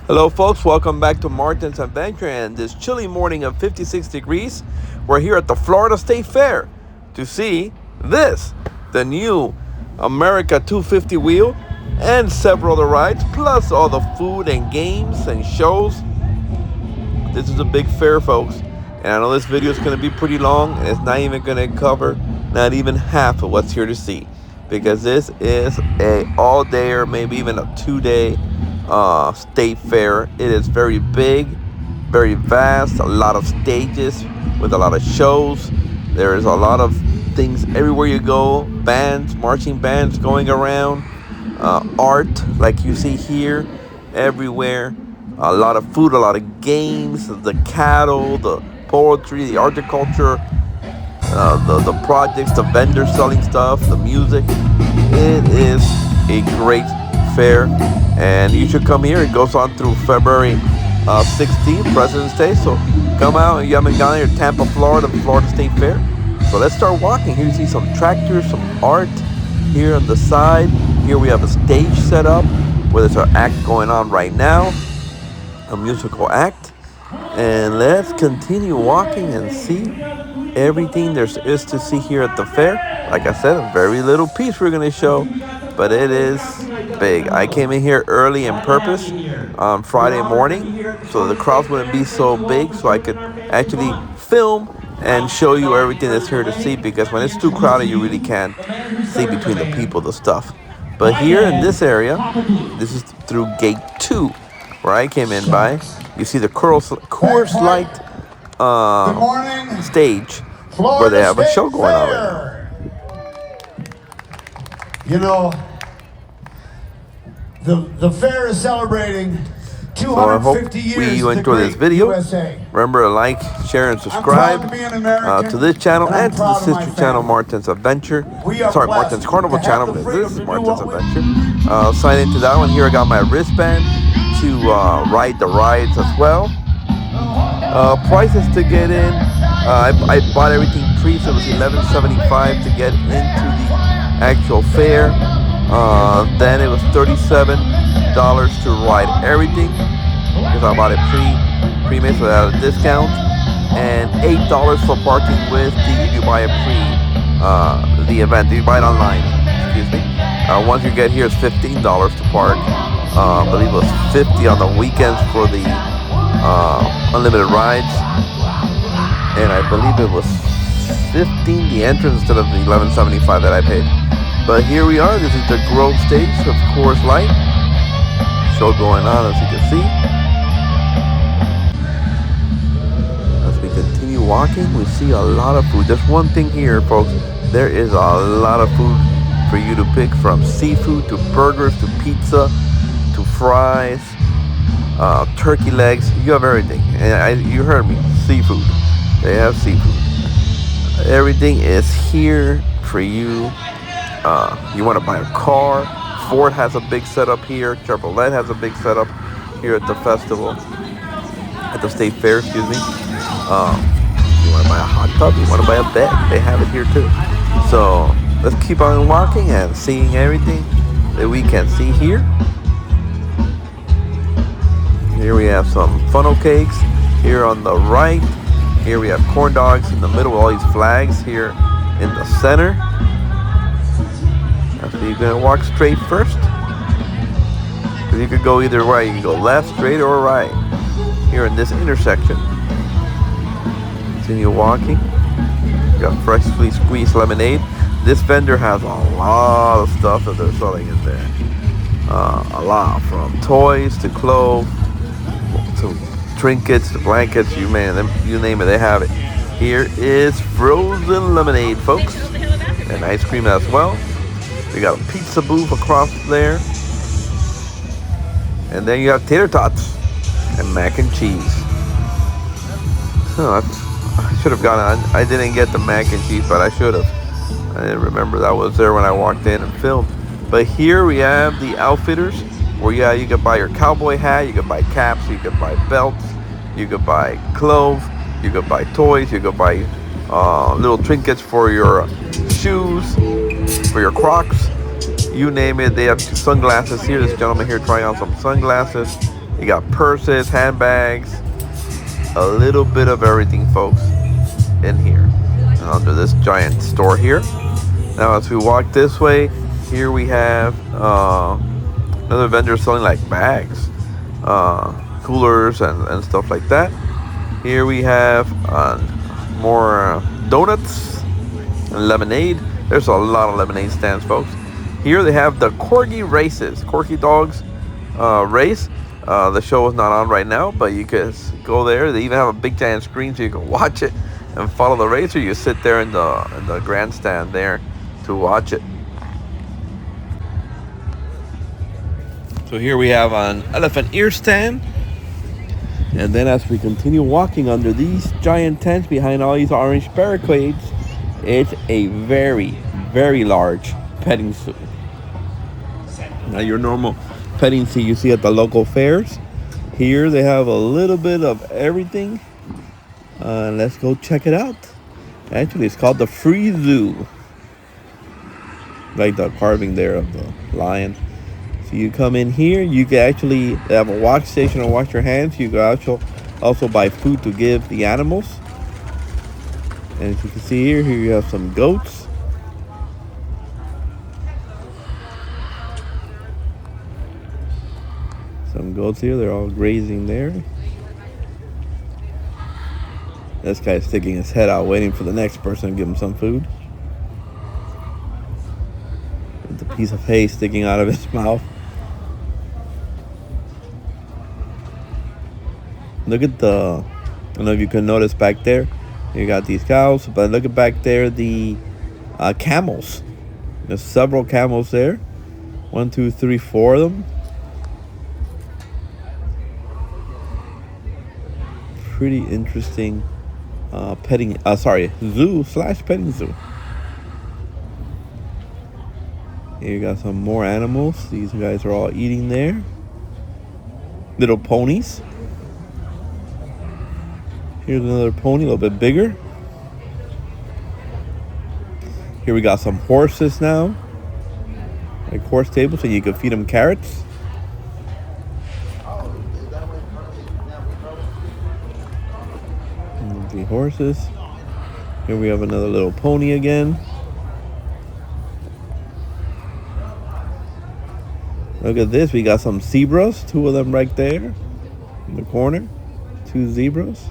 Hello folks, welcome back to Martin's Adventure and this chilly morning of 56 degrees. We're here at the Florida State Fair to see this, the new America 250 wheel and several other rides, plus all the food and games and shows. This is a big fair, folks, and I know this video is going to be pretty long and it's not even going to cover not even half of what's here to see, because this is a all-day or maybe even a 2-day state fair. It is very big, very vast, a lot of stages with a lot of shows. There is a lot of things everywhere you go, bands, marching bands going around, art like you see here everywhere, a lot of food, a lot of games, the cattle, the poetry, the horticulture, the projects, the vendors selling stuff, the music. It is a great fair, and you should come here. It goes on through February 16th, President's Day. So come out. You haven't gone here, Tampa, Florida, Florida State Fair. So let's start walking. Here you see some tractors, some art here on the side. Here we have a stage set up where there's an act going on right now, a musical act. And let's continue walking and see everything there is to see here at the fair. Like I said, a very little piece we're going to show, but it is big. I came in here early on purpose on Friday morning so the crowds wouldn't be so big, so I could actually film and show you everything that's here to see, because when it's too crowded you really can't see between the people, the stuff. But here in this area, this is through gate 2 where I came in by. You see the Coors Light stage where they have a show going on right now. You know, the fair is celebrating 250 years. You enjoy this video. Remember to like, share, and subscribe to this channel and to the sister channel, Martin's Adventure. Sorry, Martin's Carnival channel, but this is Martin's Adventure. Sign into that one. Here I got my wristband to ride the rides as well. Prices to get in. I bought everything pre, so it was $11.75 to get into the actual fair. Then it was $37 to ride everything, because I bought it pre-made, so I had a discount, and $8 for parking with if you buy it the event, if you buy it online, excuse me. Once you get here, it's $15 to park. I believe it was $50 on the weekends for the unlimited rides, and I believe it was $15 the entrance instead of the $11.75 that I paid. But here we are. This is the Grove stage of Coors Light. Show going on, as you can see. As we continue walking, we see a lot of food. There's one thing here, folks. There is a lot of food for you to pick from: seafood to burgers to pizza to fries, turkey legs. You have everything. And you heard me, seafood. They have seafood. Everything is here for you. You want to buy a car? Ford has a big setup here. Chevrolet has a big setup here at the festival, at the state fair, excuse me. You want to buy a hot tub? You want to buy a bed? They have it here too. So let's keep on walking and seeing everything that we can see here. Here we have some funnel cakes here on the right. Here we have corn dogs in the middle with all these flags here in the center. So you're going to walk straight first. You could go either way. You can go left, straight, or right. Here in this intersection. Continue walking. You got freshly squeezed lemonade. This vendor has a lot of stuff that they're selling in there. A lot, from toys to clothes to trinkets to blankets. You name it, they have it. Here is frozen lemonade, folks, and ice cream as well. You got a pizza booth across there, and then you have tater tots and mac and cheese. I should have gone on. I didn't get the mac and cheese, but I should have. I didn't remember that was there when I walked in and filmed. But here we have the outfitters, where you can buy your cowboy hat, you can buy caps, you can buy belts, you can buy clothes, you can buy toys, you can buy little trinkets for your shoes, for your Crocs, you name it. They have sunglasses here. This gentleman here trying on some sunglasses. You got purses, handbags, a little bit of everything, folks, in here. And under this giant store here. Now, as we walk this way, here we have another vendor selling like bags, coolers, and stuff like that. Here we have more donuts and lemonade. There's a lot of lemonade stands, folks. Here they have the Corgi races, Corgi dogs race. The show is not on right now, but you can go there. They even have a big giant screen so you can watch it and follow the race, or you sit there in the grandstand there to watch it. So here we have an elephant ear stand. And then as we continue walking under these giant tents behind all these orange barricades, it's a very, very large petting zoo. Now your normal petting zoo you see at the local fairs. Here they have a little bit of everything. Let's go check it out. Actually, it's called the Free Zoo. Like the carving there of the lion. So you come in here, you can actually have a wash station and wash your hands. You can also buy food to give the animals. And as you can see here you have some goats. Some goats here, they're all grazing there. This guy's sticking his head out waiting for the next person to give him some food. With a piece of hay sticking out of his mouth. Look at I don't know if you can notice back there. You got these cows, but look at back there, the camels. There's several camels there. 1, 2, 3, 4 of them. Pretty interesting zoo/petting zoo. Here you got some more animals. These guys are all eating there. Little ponies. Here's another pony, a little bit bigger. Here we got some horses now. Like horse tables, so you can feed them carrots. And the horses. Here we have another little pony again. Look at this, we got some zebras, 2 of them right there in the corner. 2 zebras.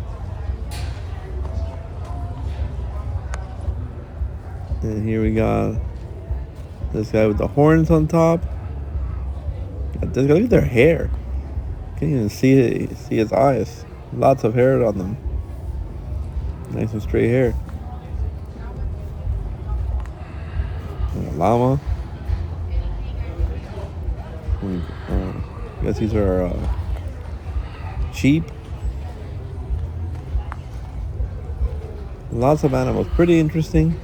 And here we got this guy with the horns on top. Got this guy, look at their hair. Can't even see his eyes. Lots of hair on them. Nice and straight hair. And a llama. I guess these are sheep. Lots of animals. Pretty interesting.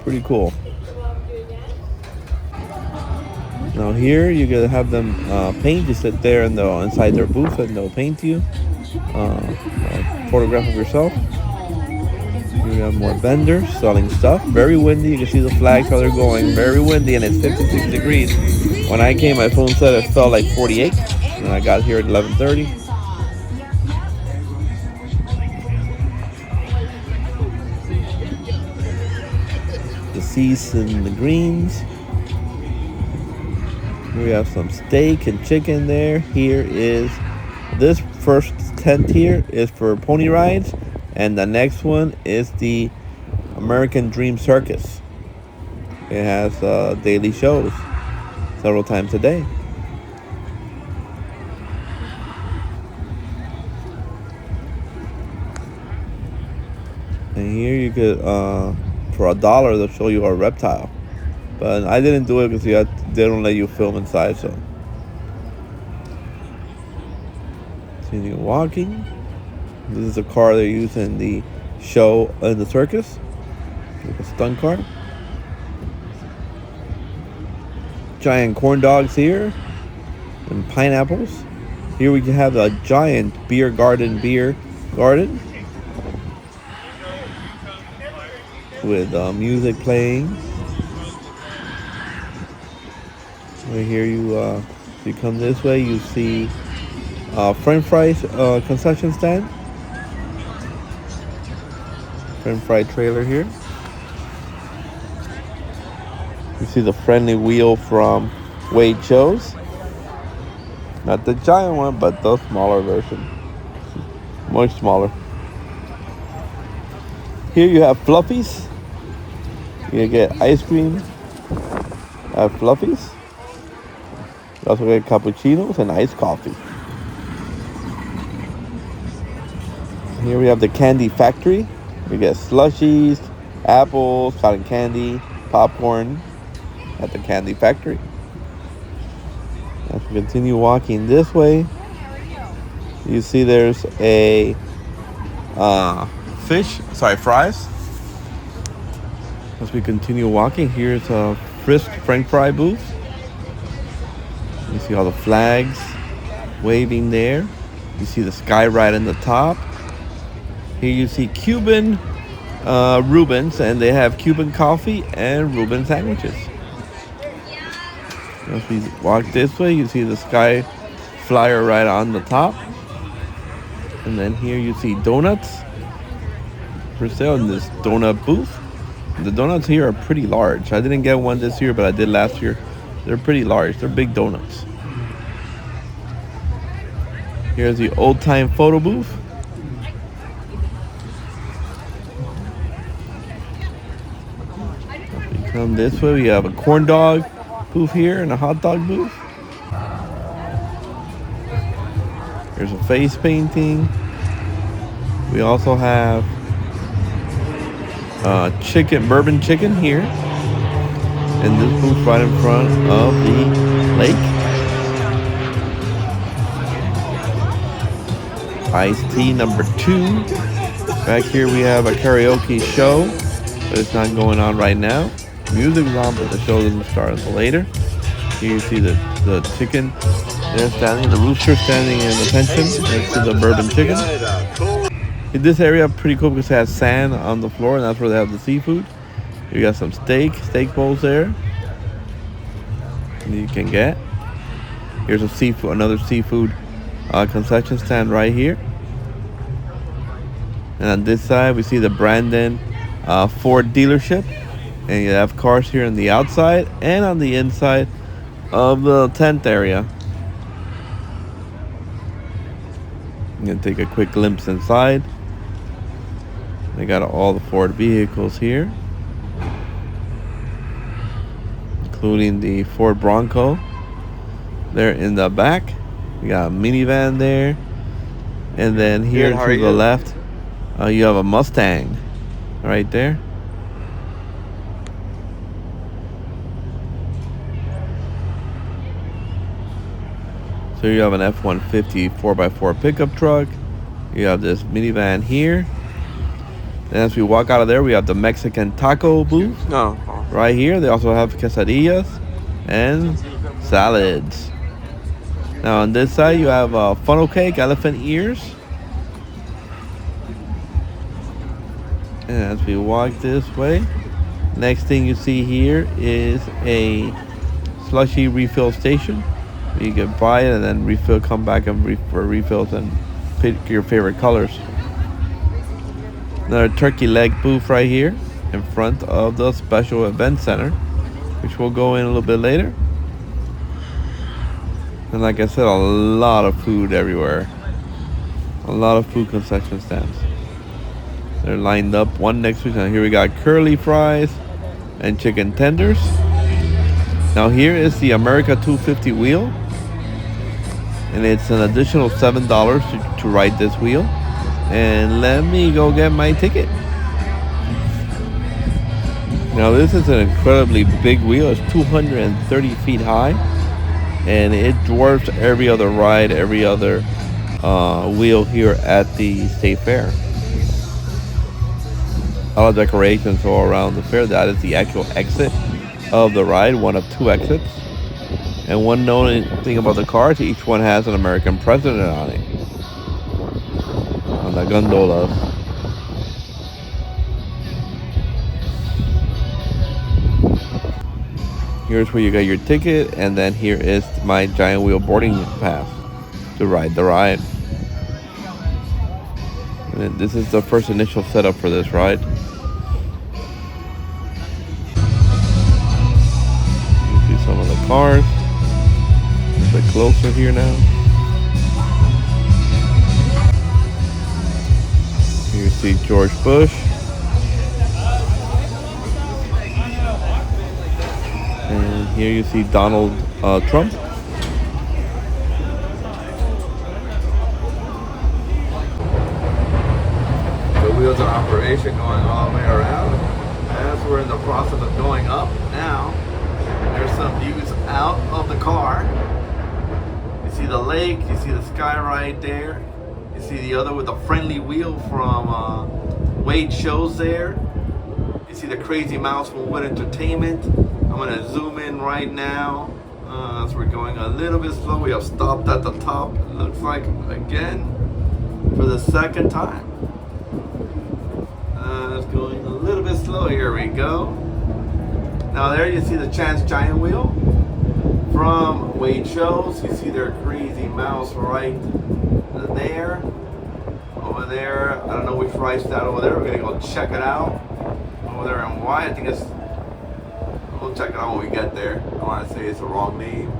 Pretty cool. Now here you gotta have them paint. You sit there inside their booth and they'll paint you. A photograph of yourself. We have more vendors selling stuff. Very windy. You can see the flags how they're going. Very windy, and it's 56 degrees. When I came, my phone said it felt like 48, and I got here at 11:30. The seas and the greens. We have some steak and chicken there. Here is this first tent here is for pony rides. And the next one is the American Dream Circus. It has daily shows several times a day. And here you could, for $1, they'll show you a reptile. But I didn't do it because they don't let you film inside, so. Continue walking. This is a car they use in the show in the circus. Like a stunt car. Giant corn dogs here. And pineapples. Here we have a giant beer garden. With music playing. Right here you you come this way, you see French fries concession stand. French fry trailer here. You see the friendly wheel from Wade Joe's. Not the giant one, but the smaller version. Much smaller. Here you have Fluffies. You get ice cream at Fluffies. You also get cappuccinos and iced coffee. Here we have the Candy Factory. You get slushies, apples, cotton candy, popcorn at the Candy Factory. As we continue walking this way, you see there's a fries. As we continue walking, here's a Frisk French fry booth. You see all the flags waving there. You see the sky right in the top. Here you see Cuban Reubens, and they have Cuban coffee and Reuben sandwiches. As we walk this way, you see the sky flyer right on the top. And then here you see donuts for sale in this donut booth. The donuts here are pretty large. I didn't get one this year, but I did last year. They're pretty large. They're big donuts. Here's the old time photo booth. As we come this way, we have a corn dog booth here and a hot dog booth. There's a face painting. We also have bourbon chicken here. And this booth right in front of the lake. Iced tea number 2. Back here we have a karaoke show, but it's not going on right now. Music's on, but the show doesn't start until later. Here you see the chicken there standing, the rooster standing in attention next to the bourbon chicken. In this area, pretty cool because it has sand on the floor, and that's where they have the seafood. You got some steak bowls there. You can get. Here's another seafood concession stand right here. And on this side, we see the Brandon Ford dealership. And you have cars here on the outside and on the inside of the tent area. I'm going to take a quick glimpse inside. They got all the Ford vehicles here, including the Ford Bronco there in the back. We got a minivan there. And then here to the left, you have a Mustang right there. So you have an F-150 4x4 pickup truck. You have this minivan here. And as we walk out of there, we have the Mexican taco booth right here. They also have quesadillas and salads. Now on this side, you have funnel cake, elephant ears. And as we walk this way, next thing you see here is a slushy refill station. You can buy it and then refill, come back and for refills and pick your favorite colors. Another turkey leg booth right here in front of the special event center, which we'll go in a little bit later. And like I said, a lot of food everywhere. A lot of food concession stands. They're lined up one next to each other. Here we got curly fries and chicken tenders. Now here is the America 250 wheel. And it's an additional $7 to ride this wheel. And let me go get my ticket. Now this is an incredibly big wheel. It's 230 feet high. And it dwarfs every other ride, every other wheel here at the State Fair. A lot of decorations all around the fair. That is the actual exit of the ride, one of 2 exits. And one known thing about the cars, each one has an American president on it. On the gondolas. Here's where you got your ticket, and then here is my giant wheel boarding pass to ride the ride. And this is the first initial setup for this ride. You see some of the cars. A bit closer here now. Here you see George Bush. And here you see Donald Trump. The wheels in operation going all the way around. As we're in the process of going up now, there's some views out of the car. You see the lake, you see the sky right there. You see the other with the friendly wheel from Wade Shows there. You see the Crazy Mouse from Wood Entertainment. I'm going to zoom in right now as we're going a little bit slow. We have stopped at the top, it looks like, again, for the second time. It's going a little bit slow. Here we go. Now there you see the Chance Giant Wheel from Wade Shows. You see their Crazy Mouse right there. Over there, I don't know which ride's that over there. We're going to go check it out. Over there in Y, I think it's... We'll check it out when we get there. I want to say it's the wrong name.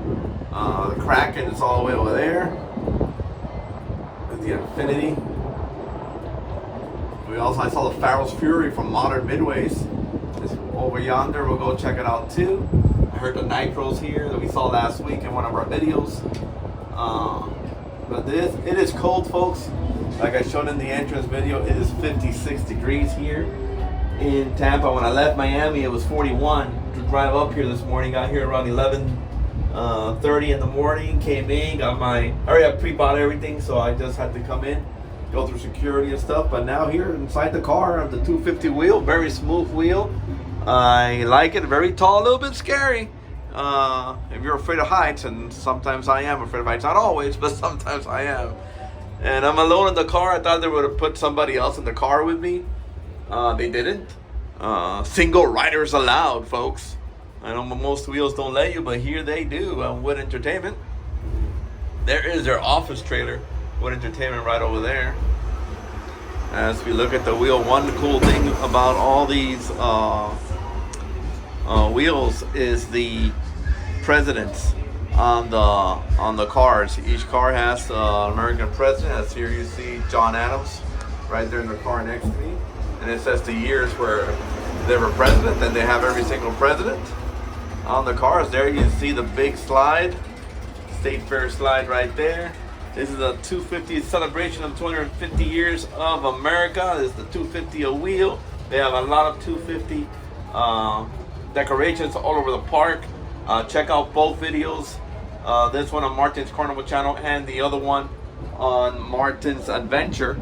The Kraken is all the way over there. With the Infinity. I saw the Pharaoh's Fury from Modern Midways. It's over yonder. We'll go check it out too. I heard the Nitros here that we saw last week in one of our videos. But it is cold, folks. Like I showed in the entrance video, it is 56 degrees here in Tampa. When I left Miami, it was 41. To drive up here this morning, got here around 11:30 in the morning. Came in, got I already pre-bought everything, so I just had to come in, go through security and stuff. But now here inside the car, the 250 wheel, very smooth wheel. I like it. Very tall, a little bit scary. If you're afraid of heights, and sometimes I am afraid of heights, not always, but sometimes I am. And I'm alone in the car. I thought they would have put somebody else in the car with me. They didn't. Single riders allowed, folks. I know most wheels don't let you, but here they do on Wood Entertainment. There is their office trailer, Wood Entertainment, right over there. As we look at the wheel, one cool thing about all these wheels is the presidents on the cars. Each car has an American president. As here you see John Adams right there in the car next to me, and it says the years where they were president. Then they have every single president on the cars. There you see the big slide, State Fair slide right there. This is a 250 celebration of 250 years of America. This is the 250 a wheel. They have a lot of 250 decorations all over the park. Check out both videos. This one on Martin's Carnival channel and the other one on Martin's Adventure,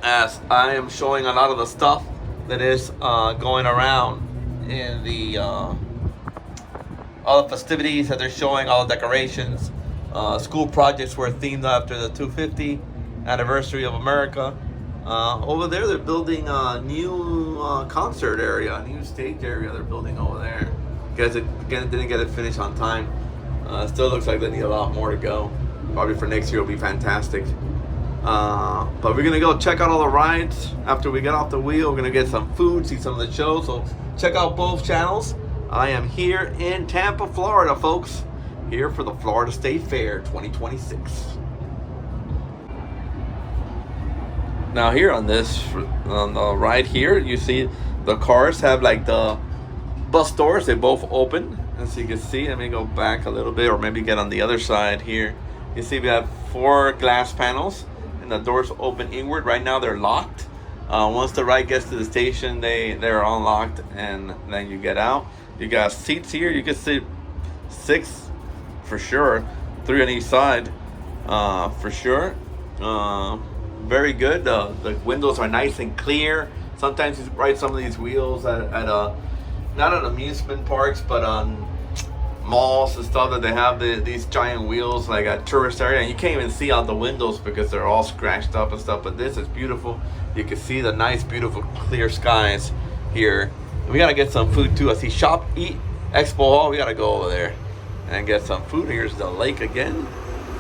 as I am showing a lot of the stuff that is going around in the all the festivities that they're showing, all the decorations. School projects were themed after the 250 anniversary of America. Over there, they're building a new concert area, a new stage area they're building over there. Because it again didn't get it finished on time. Still looks like they need a lot more to go. Probably for next year will be fantastic. But we're gonna go check out all the rides after we get off the wheel. We're gonna get some food, see some of the shows. So check out both channels. I am here in Tampa, Florida, folks. Here for the Florida State Fair 2026. Now here on the ride here, you see the cars have like the bus doors. They both open, as you can see. Let me go back a little bit, or maybe get on the other side here. You see we have 4 glass panels, and the doors open inward. Right now they're locked. Once the ride gets to the station, they're unlocked, and then you get out. You got seats here. You can sit 6 for sure, 3 on each side for sure. Very good. The windows are nice and clear. Sometimes you ride some of these wheels at not at amusement parks, but on malls and stuff, that they have these giant wheels like at tourist area, and you can't even see out the windows because they're all scratched up and stuff. But this is beautiful. You can see the nice, beautiful, clear skies here. We gotta get some food too. I see Shop, Eat, Expo Hall. We gotta go over there and get some food. Here's the lake again.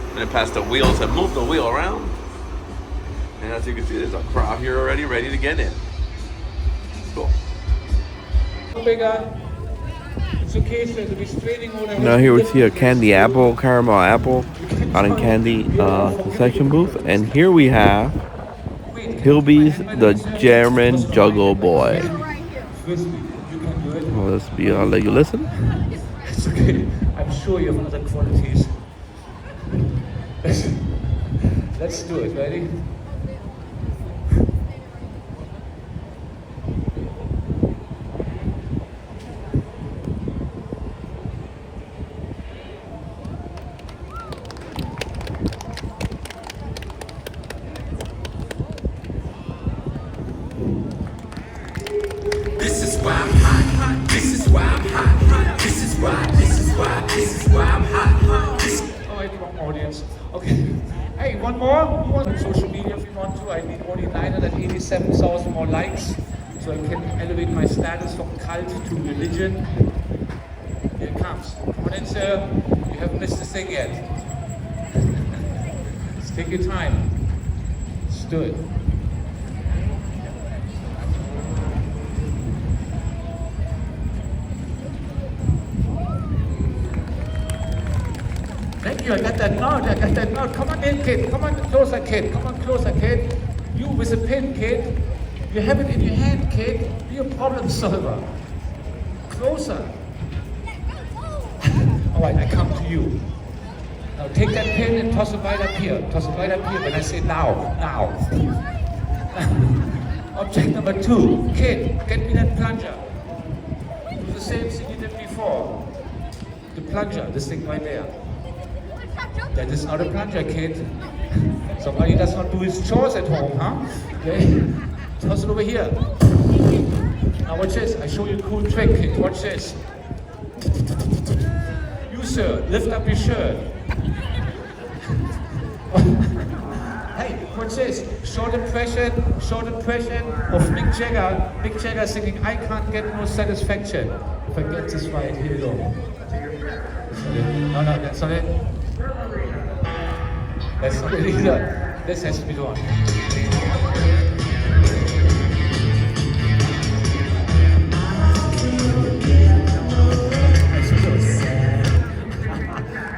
And then past the wheels and move the wheel around. And as you can see, there's a crowd here already ready to get in. Cool. Now here we see a candy apple, caramel apple, cotton candy concession booth. And here we have Hilby's the German Juggle Boy. Well, I'll let you listen. It's okay. I'm sure you have other qualities. Let's do it. Ready? This is why I'm hot. This is why I'm hot. This is why I'm hot. All right, wrong audience. Okay. Hey, one more. You want on social media if you want to. I need only 987,000 more likes so I can elevate my status from cult to religion. Here it comes. Come on in, sir. You haven't missed a thing yet. Let's take your time. Let's do it. Thank you, I got that nod. Come on in, kid. Come on closer, kid. Come on closer, kid. You with a pin, kid. You have it in your hand, kid. Be a problem solver. Closer. All right, I come to you. Now take that pin and toss it right up here. Toss it right up here when I say now. Object number 2. Kid, get me that plunger. Do the same thing you did before. The plunger, this thing right there. That is not a plunger, kid. Somebody does not do his chores at home, huh? Okay. Toss it over here. Now watch this. I show you a cool trick, kid. Watch this. You, sir, lift up your shirt. Hey, watch this. Short impression of Mick Jagger. Mick Jagger singing, I can't get no satisfaction. If I get this right, here we go. No, that's not it. That's not it either. This has to be the one.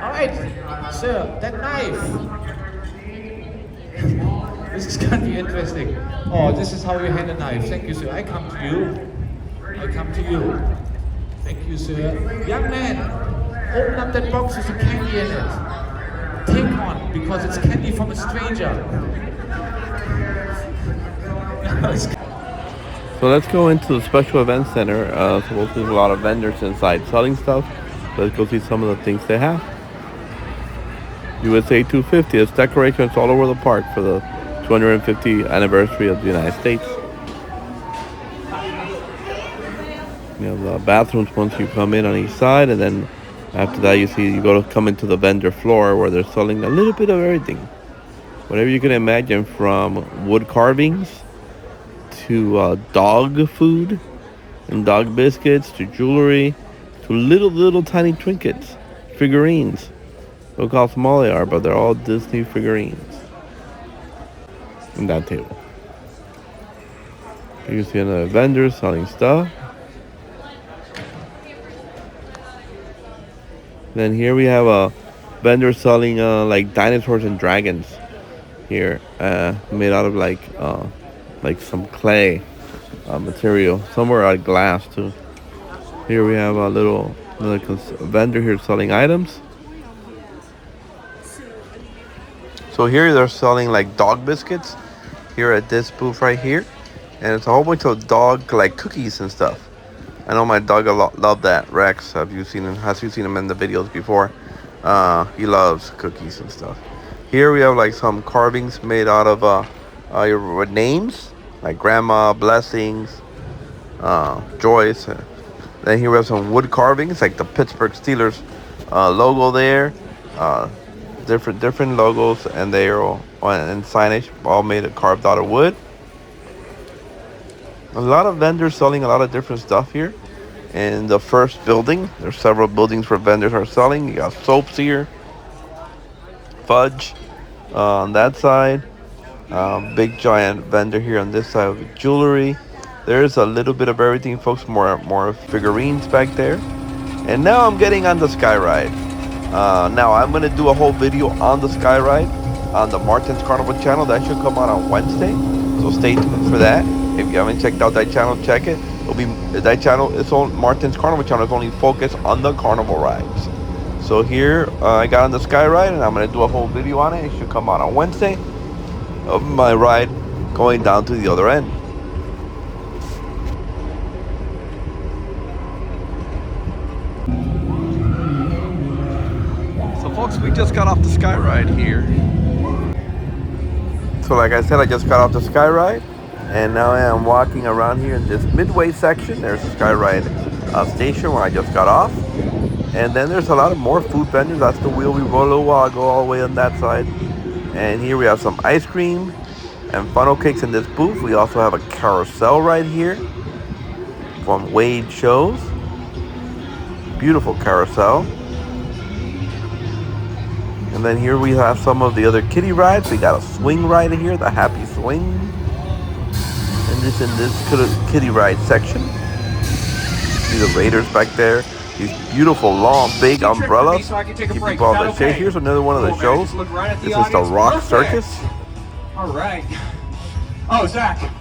All right, sir, that knife. This is going to be interesting. Oh, this is how you hand a knife. Thank you, sir. I come to you. Thank you, sir. Young man, open up that box with the candy in it. Take one, because it's candy from a stranger. So let's go into the special event center. So we'll see a lot of vendors inside selling stuff. Let's go see some of the things they have. USA 250. It's decorations all over the park for the 250th anniversary of the United States. You have the bathrooms once you come in on each side, and then after that you come into the vendor floor where they're selling a little bit of everything. Whatever you can imagine, from wood carvings to dog food and dog biscuits to jewelry to little tiny trinkets, figurines. Look how small they are, but they're all Disney figurines. In that table. You can see another vendor selling stuff. Then here we have a vendor selling like dinosaurs and dragons. Here, made out of like some clay material. Somewhere out of glass too. Here we have another vendor here selling items. So here they're selling like dog biscuits here at this booth right here, and it's a whole bunch of dog like cookies and stuff. I know my dog love that. Rex, have you seen him in the videos before? He loves cookies and stuff. Here we have like some carvings made out of your names, like Grandma, Blessings, Joyce. Then here we have some wood carvings, like the Pittsburgh Steelers logo there. Different logos, and they are all, and signage, all carved out of wood. A lot of vendors selling a lot of different stuff here, in the first building. There's several buildings where vendors are selling. You got soaps here, fudge on that side. Big giant vendor here on this side with jewelry. There's a little bit of everything, folks. More figurines back there. And now I'm getting on the sky ride. Now I'm gonna do a whole video on the sky ride on the Martin's Carnival channel. That should come out on Wednesday, so stay tuned for that. If you haven't checked out that channel, check it. It'll be that channel. It's on Martin's Carnival channel. It's only focused on the carnival rides. So here I got on the sky ride, and I'm gonna do a whole video on it. It should come out on Wednesday of my ride going down to the other end. So folks, we just got off the sky ride here. So like I said, I just got off the sky ride, and now I am walking around here in this Midway section. There's a sky ride station where I just got off, and then there's a lot of more food vendors. That's the wheel we roll a little while, go all the way on that side. And here we have some ice cream and funnel cakes in this booth. We also have a carousel right here from Wade Shows. Beautiful carousel. And then here we have some of the other kiddie rides. We got a swing ride here, the Happy Swing. And just in this kiddie ride section. See the Raiders back there. These beautiful, long, big umbrellas. Keep people out of the shade. Here's another one of the shows. This is the Rock Circus. All right. Oh, Zach.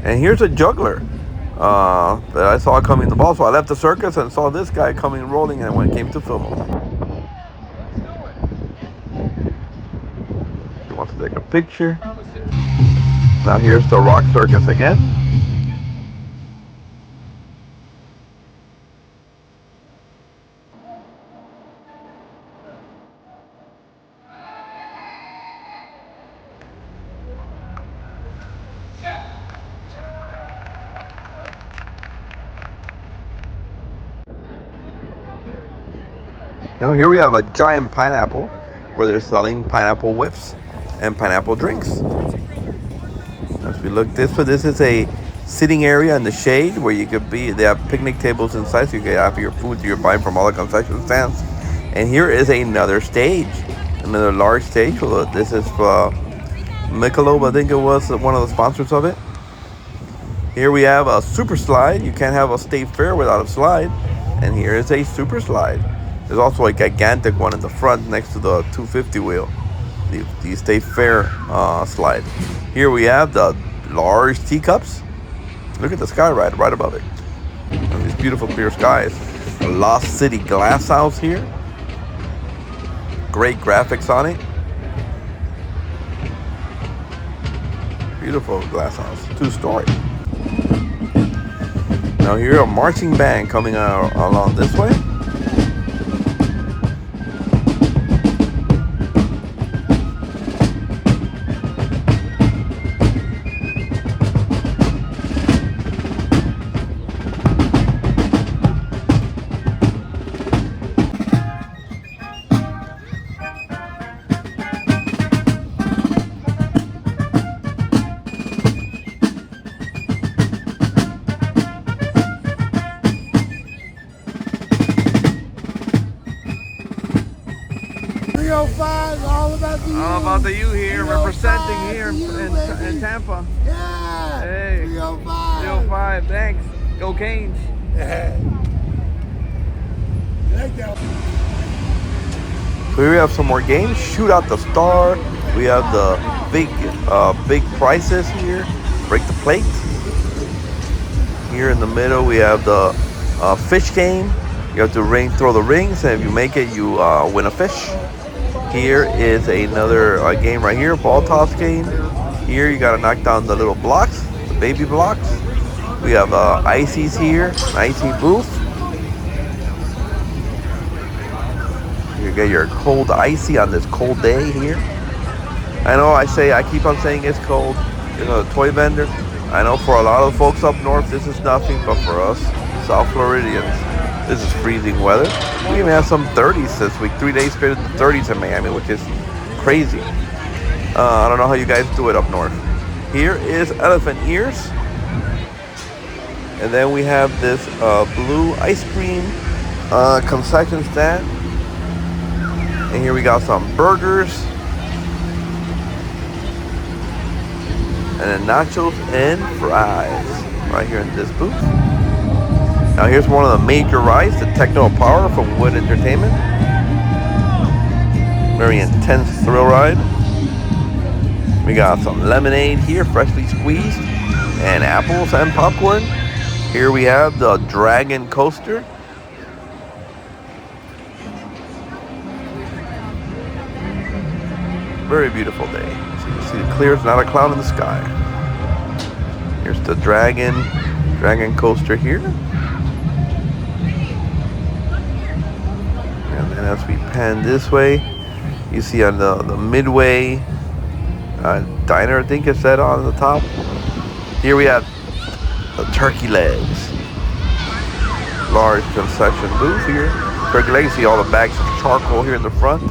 And here's a juggler that I saw coming the ball. So I left the circus and saw this guy coming rolling, and when it came to film him. He wants to take a picture. Now here's the Rock Circus again. Now here we have a giant pineapple where they're selling pineapple whips and pineapple drinks. As we look this way, this is a sitting area in the shade where you could be. They have picnic tables inside, so you can have your food that you're buying from all the concession stands. And here is another stage, another large stage. Well, this is Michelob, I think it was one of the sponsors of it. Here we have a super slide. You can't have a state fair without a slide. And here is a super slide. There's also a gigantic one in the front next to the 250 wheel, the State Fair slide. Here we have the large teacups. Look at the sky ride right above it. And these beautiful clear skies. A Lost City glass house here. Great graphics on it. Beautiful glass house, 2-story. Now here a marching band coming along this way. All about the U here, representing here in Tampa. Yeah. Hey, 305. 305, thanks. Go Canes. Here we have some more games. Shoot Out the Star. We have the big prizes here. Break the plate. Here in the middle we have the fish game. You have to throw the rings, and if you make it, you win a fish. Here is another game right here, ball toss game. Here you gotta knock down the little blocks, the baby blocks. We have ices here, an icy booth. You get your cold icy on this cold day here. I know I keep on saying it's cold. You know, the toy vendor. I know for a lot of folks up north this is nothing, but for us South Floridians, this is freezing weather. We even have some 30s this week, 3 days straight in the 30s in Miami, which is crazy. I don't know how you guys do it up north. Here is elephant ears. And then we have this blue ice cream concession stand. And here we got some burgers. And then nachos and fries right here in this booth. Now here's one of the major rides, the Techno Power from Wood Entertainment. Very intense thrill ride. We got some lemonade here, freshly squeezed, and apples and popcorn. Here we have the Dragon Coaster. Very beautiful day. So you can see it clear, it's not a cloud in the sky. Here's the Dragon Coaster here. And then as we pan this way, you see on the Midway diner, I think it said on the top. Here we have the turkey legs. Large concession booth here. Turkey legs, see all the bags of charcoal here in the front.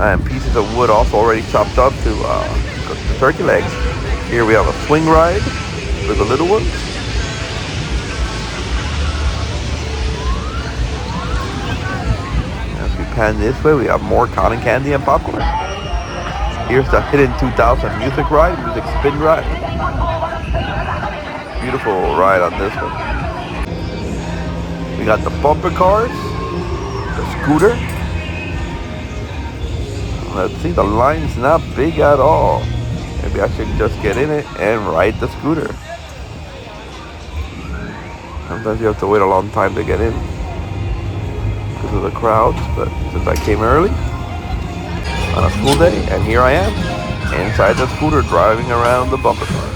And pieces of wood also already chopped up to cook the turkey legs. Here we have a swing ride for the little ones. As we pan this way, we have more cotton candy and popcorn. Here's the Hidden 2000 music ride, music spin ride. Beautiful ride on this one. We got the bumper cars, the scooter. Let's see, the line's not big at all. Maybe I should just get in it and ride the scooter. Sometimes you have to wait a long time to get in because of the crowds, but since I came early on a school day, and here I am inside the scooter driving around the bumper car.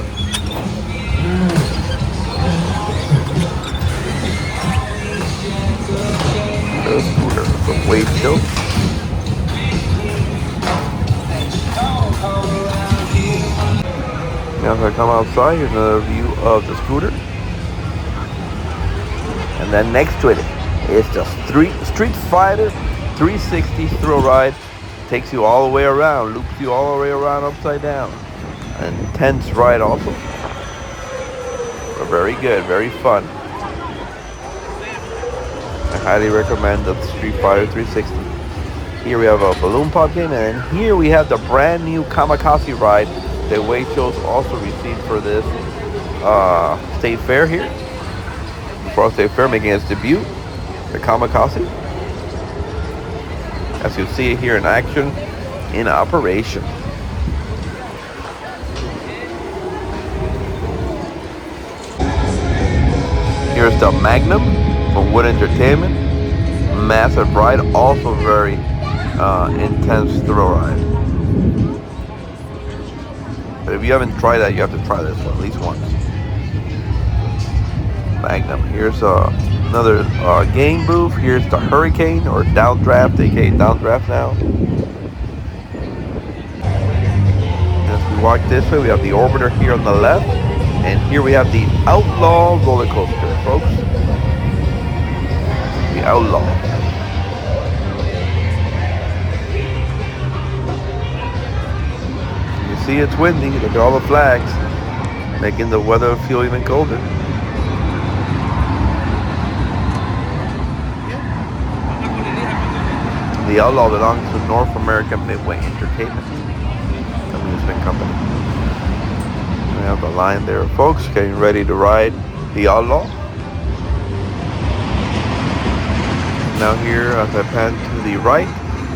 The scooter, some wave show. Now if I come outside, here's another view of the scooter. And then next to it is the Street Fighter 360 thrill ride. Takes you all the way around, loops you all the way around upside down. An intense ride also. But very good, very fun. I highly recommend the Street Fighter 360. Here we have a balloon pop game, and here we have the brand new Kamikaze ride that Wade Shows also received for this State Fair here. Florida State Fair making its debut, the Kamikaze. As you see it here in action, in operation. Here's the Magnum from Wood Entertainment. Massive ride, also very intense thrill ride. But if you haven't tried that, you have to try this one at least once. Magnum. Here's another game booth. Here's the Hurricane or Downdraft, aka Downdraft now. As we walk this way, we have the Orbiter here on the left, and here we have the Outlaw roller coaster, folks. The Outlaw. You see, it's windy. Look at all the flags, making the weather feel even colder. The Outlaw belongs to North American Midway Entertainment, amusement company. We have the line there, folks, getting ready to ride the Outlaw. Now here, as I pan to the right,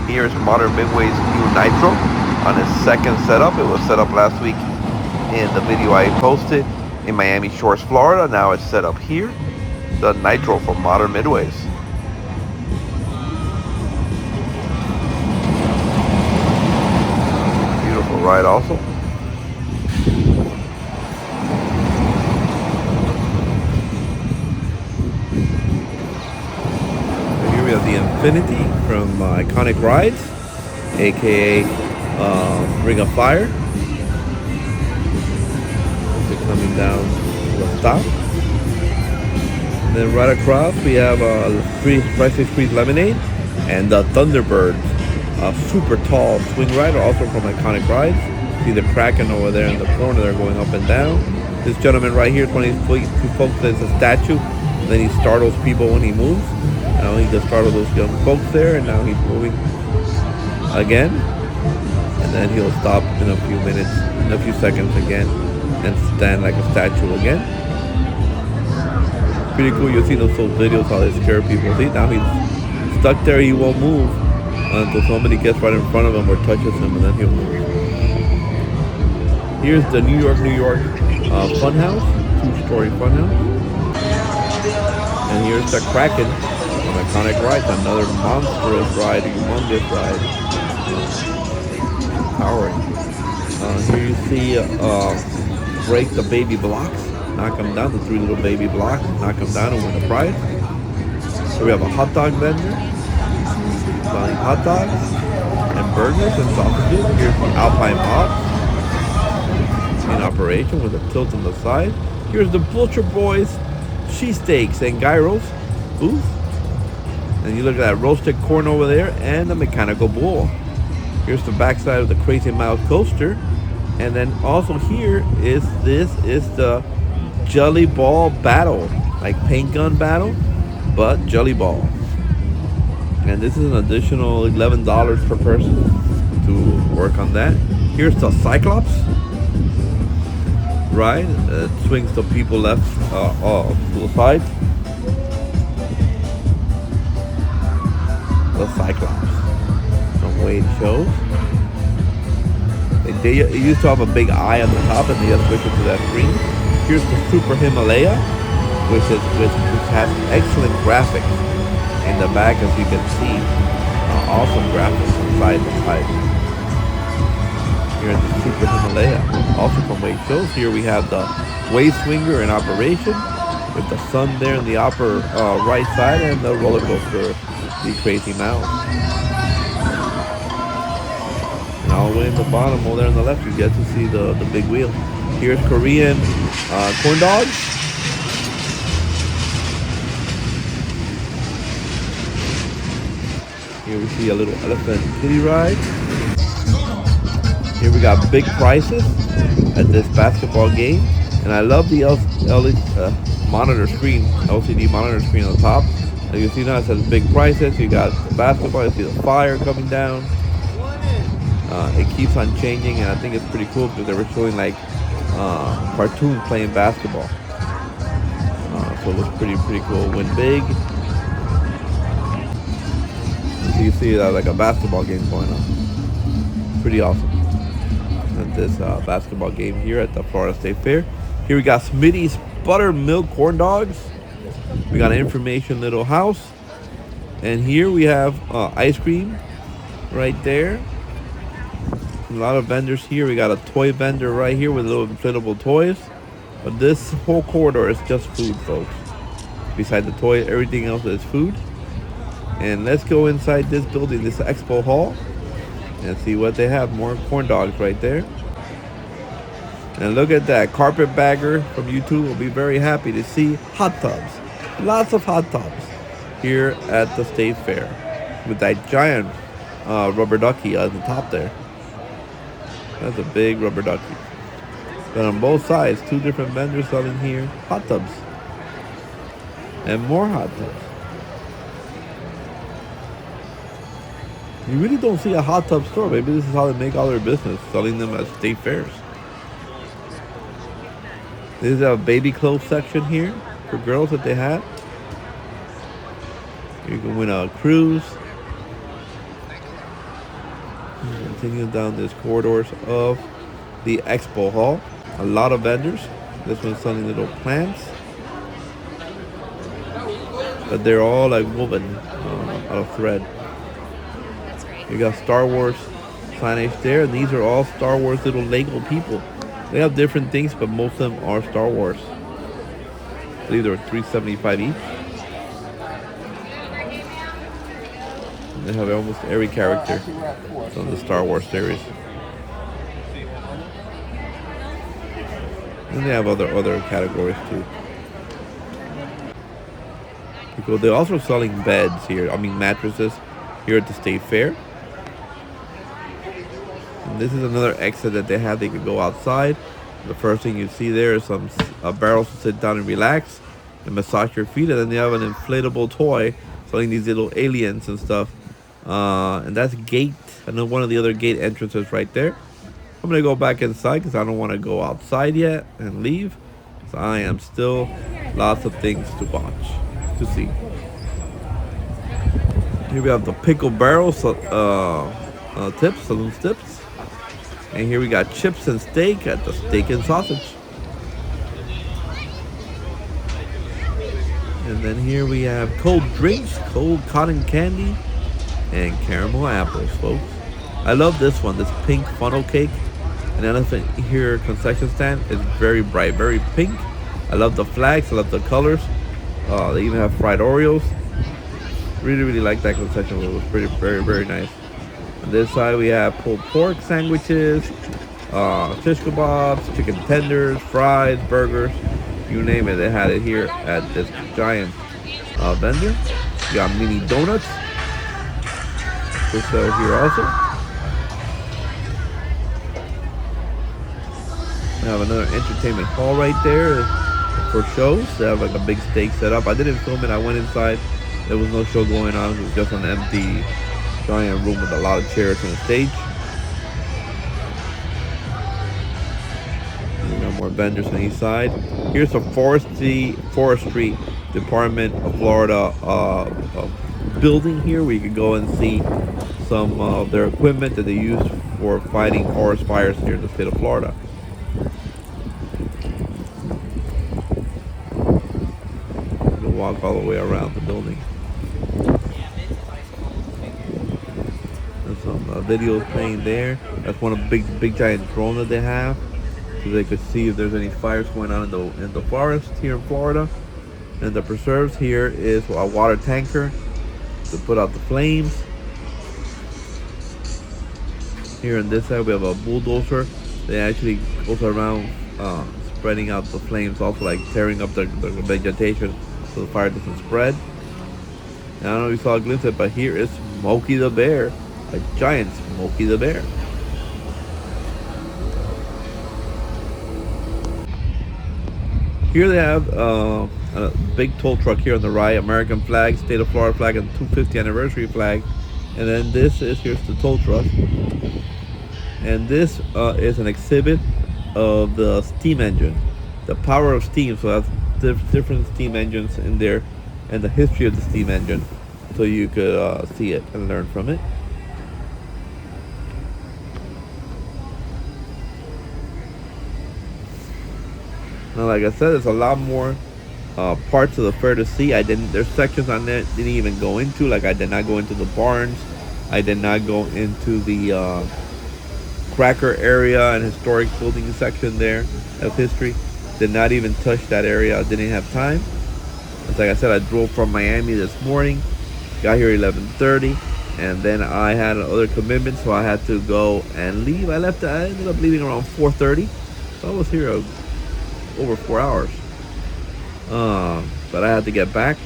here's Modern Midway's new Nitro on its second setup. It was set up last week in the video I posted in Miami Shores, Florida. Now it's set up here, the Nitro from Modern Midways. Ride also. Here we have the Infinity from Iconic Rides, aka Ring of Fire. They're coming down to the top. And then right across we have Freshly Squeezed Lemonade and the Thunderbird. A super tall swing ride, also from Iconic Rides. See the Kraken over there in the corner, they're going up and down. This gentleman right here is one of these folks that's a statue. Then he startles people when he moves. Now he just startled those young folks there, and now he's moving again. And then he'll stop in a few minutes, in a few seconds again, and stand like a statue again. Pretty cool. You'll see those videos how they scare people. See, now he's stuck there. He won't move until somebody gets right in front of him or touches him, and then he'll move. Here's the New York Funhouse, 2-story funhouse. And here's the Kraken, an iconic ride, another monstrous ride, a humongous ride. Powering. Here you see break the baby blocks, knock them down, the 3 little baby blocks, knock them down and win the prize. So we have a hot dog vendor selling hot dogs and burgers and sausages. Here's the Alpine Bob in operation with a tilt on the side. Here's the Butcher Boys cheesesteaks and gyros booth. And you look at that roasted corn over there and the mechanical bull. Here's the backside of the Crazy Mouse coaster. And then also here is the Jelly Ball battle, like paint gun battle, but Jelly Ball. And this is an additional $11 per person to work on that. Here's the Cyclops ride. It swings the people left to the side. The Cyclops. From Wade shows. They used to have a big eye on the top, and they just switched it to that screen. Here's the Super Himalaya, which has excellent graphics in the back, as you can see. Awesome graphics from side to side. Here at the Super Himalaya, also from Wade shows. Here we have the Wave Swinger in operation, with the sun there in the upper right side, and the roller coaster, the Crazy Mouse. And all the way in the bottom, over there on the left, you get to see the big wheel. Here's Korean corn dogs. Here we see a little elephant kiddie ride. Here we got big prices at this basketball game. And I love the LCD monitor screen on the top. As you see now, it says big prices. You got the basketball, you see the fire coming down. It keeps on changing, and I think it's pretty cool because they were showing like cartoons playing basketball. So it looks pretty cool. Win big. So you see like a basketball game going on. Pretty awesome. And this basketball game here at the Florida State Fair. Here we got Smitty's buttermilk corn dogs. We got an information little house. And here we have ice cream right there. A lot of vendors here. We got a toy vendor right here with little inflatable toys. But this whole corridor is just food, folks. Beside the toy, everything else is food. And let's go inside this building, this expo hall, and see what they have. More corn dogs right there. And look at that. Carpetbagger from YouTube will be very happy to see hot tubs. Lots of hot tubs here at the State Fair. With that giant rubber ducky on the top there. That's a big rubber ducky. But on both sides, 2 different vendors selling here hot tubs. And more hot tubs. You really don't see a hot tub store. Maybe this is how they make all their business, selling them at state fairs. There's a baby clothes section here for girls that they have. You can win a cruise. Continuing down this corridors of the expo hall. A lot of vendors. This one's selling little plants. But they're all like woven out of thread. You got Star Wars signage there. And these are all Star Wars little Lego people. They have different things, but most of them are Star Wars. I believe they're $3.75 each. They have almost every character from the Star Wars series. And they have other categories too. Because they're also selling beds here. I mean mattresses here at the State Fair. And this is another exit that they have. They could go outside The first thing you see there is some barrels to sit down and relax and massage your feet, and then they have an inflatable toy selling these little aliens and stuff. And that's gate. I know one of the other gate entrances right there. I'm gonna go back inside because I don't want to go outside yet and leave. So I am still lots of things to watch, to see. Here we have the pickle barrels, tips, saloon tips. And here we got chips and steak at the steak and sausage. And then here we have cold drinks, cold cotton candy, and caramel apples, folks. I love this one, this pink funnel cake. And elephant here concession stand is very bright, very pink. I love the flags, I love the colors. They even have fried Oreos. Really, really like that concession. It was pretty, very, very nice. On this side we have pulled pork sandwiches, shish kebabs, chicken tenders, fries, burgers, you name it. They had it here at this giant vendor. You got mini donuts for sale here also. We have another entertainment hall right there for shows. They have like a big stage set up. I didn't film it. I went inside. There was no show going on. It was just an empty giant room with a lot of chairs and a stage. We got more vendors on each side. Here's a forestry Department of Florida building here where you can go and see some of their equipment that they use for fighting forest fires here in the state of Florida. We'll walk all the way around the building. Some videos playing there. That's one of the big giant drone that they have, so they could see if there's any fires going on in the forest here in Florida. And the preserves here is a water tanker to put out the flames. Here on this side we have a bulldozer. They actually goes around spreading out the flames, also like tearing up the vegetation so the fire doesn't spread. And I don't know if you saw a glimpse of it, but here is Smokey the Bear. A giant Smokey the Bear. Here they have a big tow truck here on the right, American flag, state of Florida flag, and 250th anniversary flag. And then here's the tow truck. And this is an exhibit of the steam engine, the power of steam. So that's different steam engines in there and the history of the steam engine. So you could see it and learn from it. Now, like I said, there's a lot more parts of the fair to see. There's sections on there I didn't even go into. Like I did not go into the barns. I did not go into the cracker area and historic building section there of history. Did not even touch that area. I didn't have time. Like I said, I drove from Miami this morning. Got here 11:30. And then I had other commitments, so I had to go and leave. I ended up leaving around 4:30. So I was here over 4 hours, but I had to get back,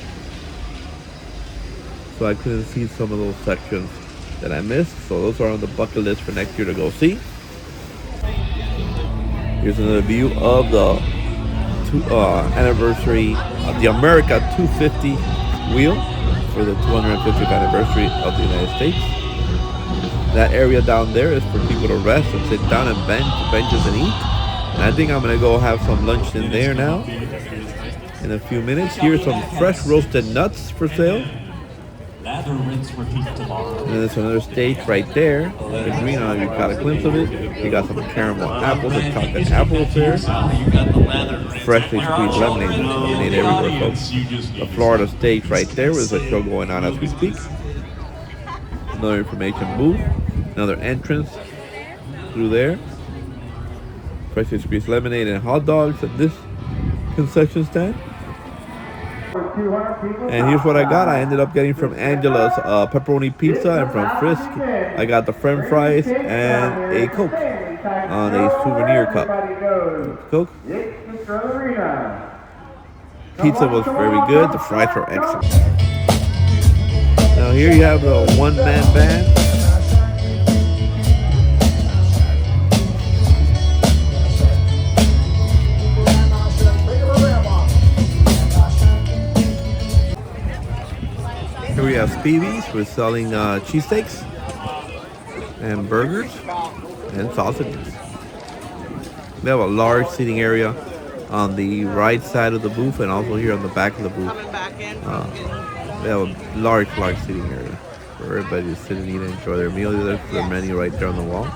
so I couldn't see some of those sections that I missed. So those are on the bucket list for next year to go see. Here's another view of the anniversary of the America 250 wheel for the 250th anniversary of the United States. That area down there is for people to rest and sit down and benches and eat. And I think I'm gonna go have some lunch in there now in a few minutes. Here's some fresh roasted nuts for sale. And then there's another stage right there. The green on, you got a glimpse of it. You got some caramel apples and chocolate apples there. Freshly squeezed lemonade everywhere, folks. The Florida stage right there with a show going on as we speak. Another information booth. Another entrance through there. Freshly squeezed lemonade and hot dogs at this concession stand. And here's what I got. I ended up getting from Angela's pepperoni pizza, and from Frisk I got the french fries and a Coke on a souvenir cup. Coke. Pizza was very good. The fries were excellent. Now here you have the one-man band. Peavy's. We're selling cheesesteaks and burgers and sausages. We have a large seating area on the right side of the booth and also here on the back of the booth. We have a large seating area for everybody to sit and eat and enjoy their meal. There's the menu right there on the wall.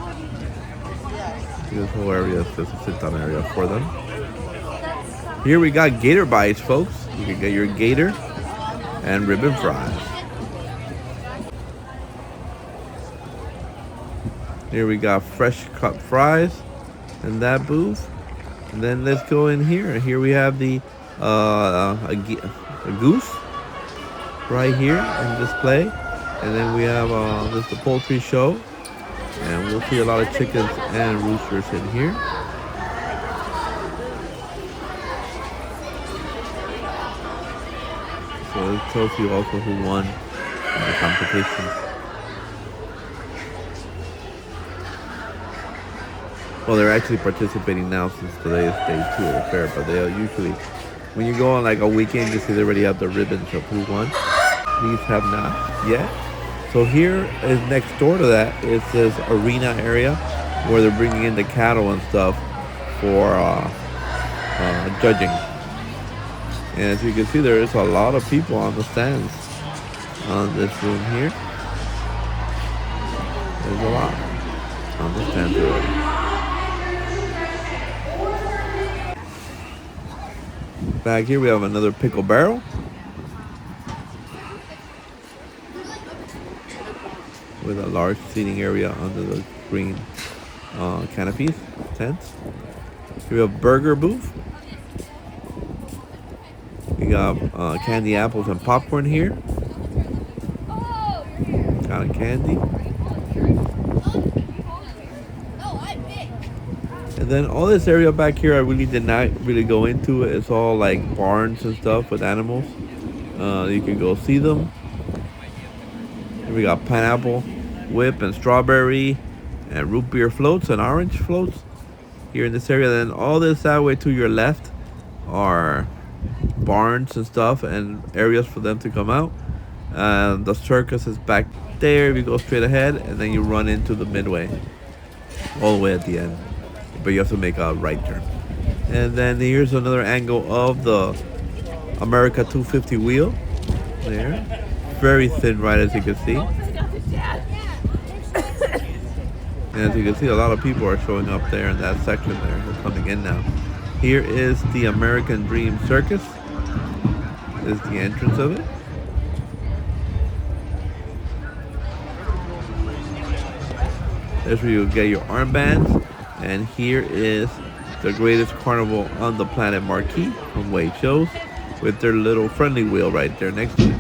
This whole area is just a sit-down area for them. Here we got gator bites, folks. You can get your gator and ribbon fries. Here we got fresh cut fries in that booth. And then let's go in here. Here we have the a goose right here in display. And then we have this the poultry show. And we'll see a lot of chickens and roosters in here. So it tells you also who won the competition. Well, they're actually participating now since today is day 2 of the fair, but they'll usually, when you go on like a weekend, you see they already have the ribbons of who won. These have not yet. So here is next door to that is this arena area where they're bringing in the cattle and stuff for judging. And as you can see, there is a lot of people on the stands on this room here. There's a lot on the stands already. Back here we have another pickle barrel. With a large seating area under the green canopies, tents. Here we have burger booth. We got candy apples and popcorn here. Got a candy. And then all this area back here, I really did not really go into it. It's all like barns and stuff with animals. You can go see them. Here we got pineapple whip and strawberry and root beer floats and orange floats here in this area. Then all this that way to your left are barns and stuff and areas for them to come out. And the circus is back there. You go straight ahead and then you run into the Midway all the way at the end. But you have to make a right turn. And then here's another angle of the America 250 wheel. There. Very thin ride, as you can see. And as you can see, a lot of people are showing up there in that section there. They're coming in now. Here is the American Dream Circus. This is the entrance of it. There's where you get your armbands. And here is the greatest carnival on the planet marquee from Wade Shows with their little friendly wheel right there next to it.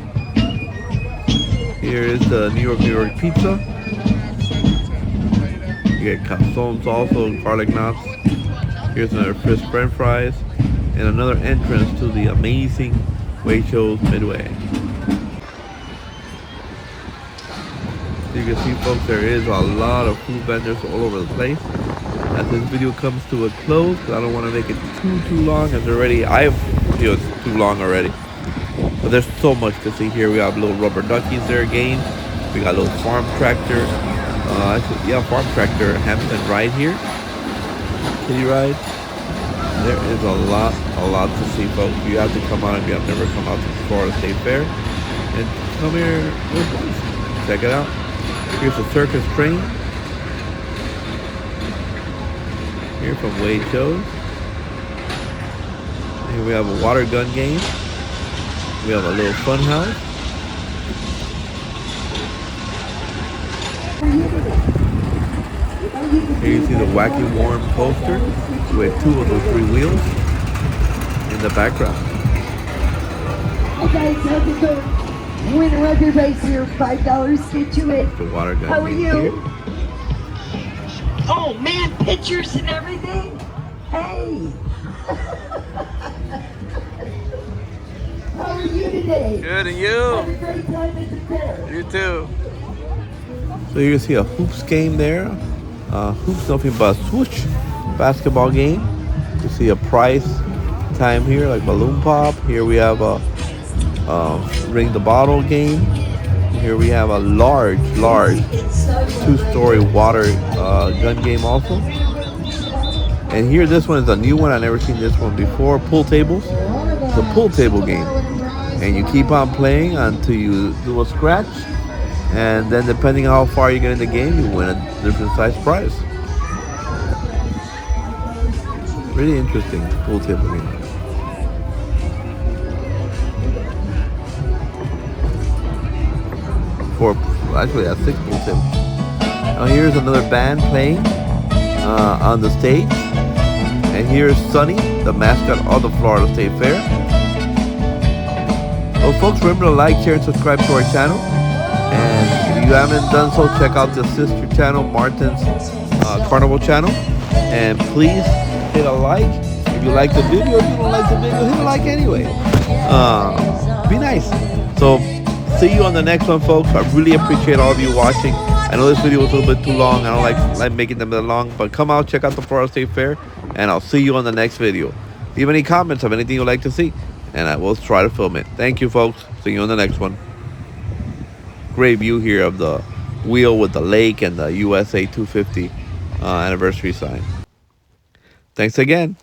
Here is the New York pizza. You get calzones also, garlic knots. Here's another crisp french fries. And another entrance to the amazing Wade Shows Midway. So you can see, folks, there is a lot of food vendors all over the place. As this video comes to a close, because I don't want to make it too long, as I feel it's too long already. But there's so much to see here. We have little rubber duckies there again. We got a little farm tractor. Farm tractor Hampton ride here. Kitty ride. There is a lot to see, folks. You have to come out if you have never come out to the Florida State Fair. And come here with us. Check it out. Here's a circus train. Here from Wade Shows. Here we have a water gun game. We have a little fun house. Here you see the Wacky Warm coaster with 2 of the 3 wheels in the background. Hey guys, how's it going? Winner of your race here, $5 get you in. The water gun How are game you? here. Oh man, pictures and everything? Hey! How are you today? Good, and Have you? a great time at the fair. You too. So you can see a hoops game there. Hoops nothing but a swoosh basketball game. You see a prize time here like balloon pop. Here we have a ring the bottle game. Here we have a large two-story water gun game also. And here, this one is a new one. I've never seen this one before. Pool tables. It's a pool table game. And you keep on playing until you do a scratch. And then depending on how far you get in the game, you win a different size prize. Really interesting pool table game. Actually, that's 6 pool tables. Now here's another band playing on the stage. And here's Sunny, the mascot of the Florida State Fair. Well, folks, remember to like, share, and subscribe to our channel. And if you haven't done so, check out the sister channel, Martin's Carnival channel. And please hit a like. If you like the video, if you don't like the video, hit a like anyway. Be nice. So, see you on the next one, folks. I really appreciate all of you watching. I know this video was a little bit too long. I don't like making them that long. But come out, check out the Florida State Fair. And I'll see you on the next video. Leave any comments of anything you'd like to see. And I will try to film it. Thank you, folks. See you on the next one. Great view here of the wheel with the lake and the USA 250 anniversary sign. Thanks again.